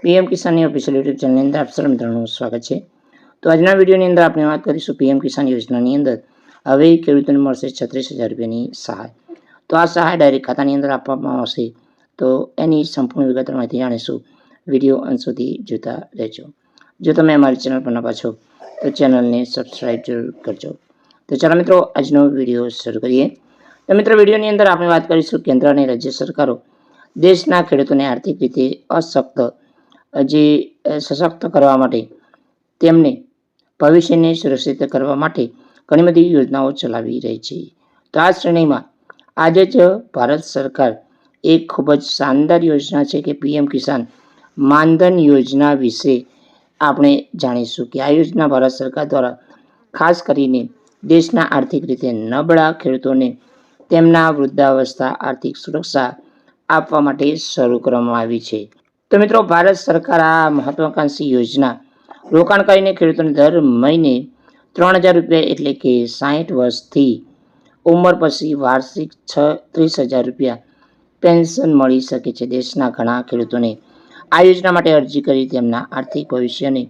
PM કિસાનની official YouTube ચેનલની અંદર આપ સર્વ મિત્રોનું સ્વાગત છે। તો આજના વિડીયોની અંદર આપણે વાત કરીશું પીએમ કિસાન યોજનાની અંદર હવે ખેડૂતોને મળશે 36,000 રૂપિયાની સહાય। તો આ સહાય ડાયરેક્ટ ખાતાની અંદર આપવામાં આવશે। તો એની સંપૂર્ણ વિગતવાર માહિતી જાણીશું। વિડીયો અંત સુધી જોતા રહેજો। જો તમે અમારી ચેનલ પર નવા છો તો ચેનલને સબસ્ક્રાઈબ જરૂર કરજો। તો ચાલો મિત્રો આજનો વિડીયો શરૂ કરીએ। તો મિત્રો વિડીયોની અંદર આપણે વાત કરીશું કેન્દ્ર અને રાજ્ય સરકારો દેશના ખેડૂતોને આર્થિક રીતે સશક્ત કરવા માટે તેમને ભવિષ્યને સુરક્ષિત કરવા માટે ઘણી બધી યોજનાઓ ચલાવી રહી છે। તો આ શ્રેણીમાં આજે જ ભારત સરકાર એક ખૂબ જ શાનદાર યોજના છે કે પીએમ કિસાન માનધન યોજના વિશે આપણે જાણીશું કે આ યોજના ભારત સરકાર દ્વારા ખાસ કરીને દેશના આર્થિક રીતે નબળા ખેડૂતોને તેમના વૃદ્ધાવસ્થા આર્થિક સુરક્ષા આપવા માટે શરૂ કરવામાં આવી છે। તો મિત્રો ભારત સરકાર આ મહત્વાકાંક્ષી યોજના રોકાણ કરીને ખેડૂતોને દર મહિને 3,000 રૂપિયા એટલે કે 60 વર્ષથી ઉંમર પછી વાર્ષિક 30,000 રૂપિયા પેન્શન મળી શકે છે। દેશના ઘણા ખેડૂતોને આ યોજના માટે અરજી કરી તેમના આર્થિક ભવિષ્યને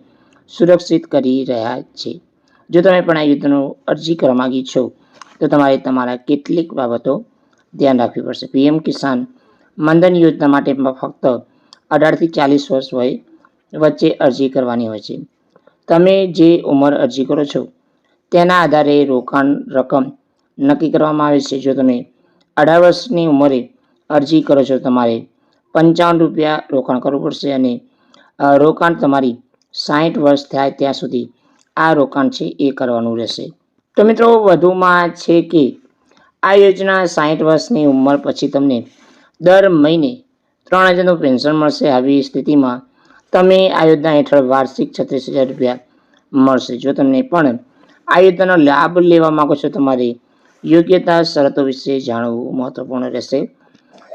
સુરક્ષિત કરી રહ્યા છે। જો તમે પણ આ યોજનાનો અરજી કરવા માંગી છો તો તમારે તમારા કેટલીક બાબતો ધ્યાન રાખવી પડશે। પીએમ કિસાન માનધન યોજના માટે ફક્ત 18 થી 40 વર્ષ વચ્ચે અરજી કરવાની હોય છે। તમે જે ઉંમર અરજી કરો છો તેના આધારે રોકાણ રકમ નક્કી કરવામાં આવે છે। જો તમે 18 વર્ષની ઉંમરે અરજી કરો છો તમારે 55 રૂપિયા રોકાણ કરવું પડશે અને રોકાણ તમારી 60 વર્ષ થાય ત્યાં સુધી આ રોકાણ છે એ કરવાનું રહેશે। તો મિત્રો વધુમાં છે કે આ યોજના 60 વર્ષની ઉંમર પછી તમને દર મહિને 3,000નું પેન્શન મળશે। આવી સ્થિતિમાં તમે આ યોજના હેઠળ વાર્ષિક 36,000 રૂપિયા મળશે। જો તમને પણ આ યોજનાનો લાભ લેવા માંગો છો તમારે યોગ્યતા શરતો વિશે જાણવું મહત્વપૂર્ણ રહેશે।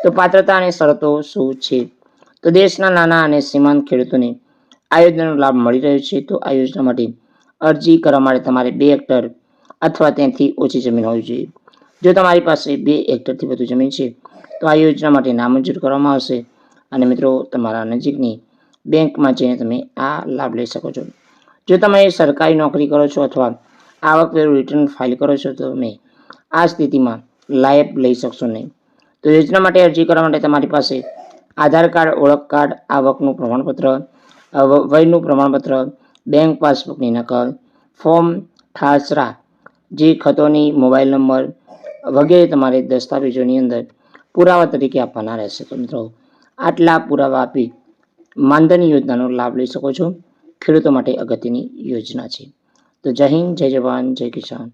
તો પાત્રતા અને શરતો શું છે? તો દેશના નાના અને સીમાંત ખેડૂતોને આ યોજનાનો લાભ મળી રહ્યો છે। તો આ યોજના માટે અરજી કરવા માટે તમારે 2 હેક્ટર અથવા તેનાથી ઓછી જમીન હોવી જોઈએ। જો તમારી પાસે 2 હેક્ટરથી વધુ જમીન છે તો આ યોજના માટે નામંજૂર કરવામાં આવશે અને મિત્રો તમારા નજીકની બેંકમાં જઈને તમે આ લાભ લઈ શકો છો। જો તમે સરકારી નોકરી કરો છો અથવા આવકવેરો રિટર્ન ફાઇલ કરો છો તો તમે આ સ્થિતિમાં લાભ લઈ શકશો નહીં। તો યોજના માટે અરજી કરવા માટે તમારી પાસે આધાર કાર્ડ, ઓળખ કાર્ડ, આવકનું પ્રમાણપત્ર, વયનું પ્રમાણપત્ર, બેંક પાસબુકની નકલ, ફોર્મ ઠાસરા, જે ખતોની મોબાઈલ નંબર વગેરે તમારે દસ્તાવેજોની અંદર પુરાવા તરીકે આપવાના રહેશે। તો મિત્રો આટલા પુરાવા આપી માનધન યોજનાનો લાભ લઈ શકો છો। ખેડૂતો માટે અગત્યની યોજના છે। તો જય હિન્દ, જય જવાન, જય કિસાન।